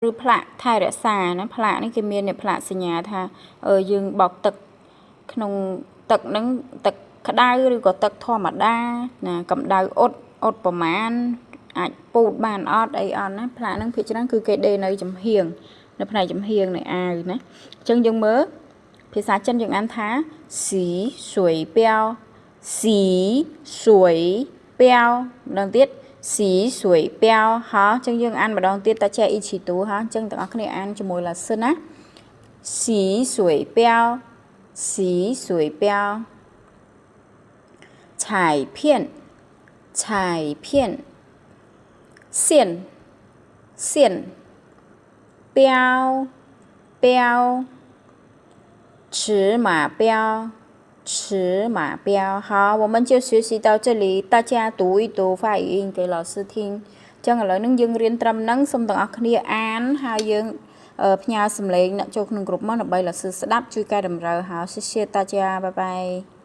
ឬផ្លាកថែរក្សាណាផ្លាកនេះគេមានផ្លាកសញ្ញាថាយើងបោកទឹកក្នុងទឹកហ្នឹងទឹកក្តៅឬក៏ទឹកធម្មតាណាកម្ដៅអ៊ុតប្រមាណអាចពូតបានអត់អីអត់ណាផ្លាកហ្នឹងភាគច្រើនគឺគេដេរនៅចំហៀងនៅផ្នែកចំហៀងនៃអាវណាអញ្ចឹងយើងមើលភាសាចិនយើងអានថាស៊ីស៊ុយប៉ាវស៊ីស៊ុយប៉ាវម្ដងទៀតสีสวยเปียวฮะចឹងយើងអានម្ដងទៀតតាចេះអ៊ីឈីទូហ៎ចឹងទាំងអស់គ្នាអានជាមួយឡាសិនណាสีสวยเปียวสีสวยเปียว彩片彩片线线标标尺码标尺码标好我们就学习到这里大家读一读发语音给老师听ចឹងឥឡូវនេះយើងរៀនត្រឹមហ្នឹងសូមទាំងអស់គ្នាអានហើយយើងផ្ញើសំឡេងអ្នកចូលក្នុងក្រុមមកដើម្បី老师ស្ដាប់ជួយកែតម្រូវហើយ谢谢大家拜拜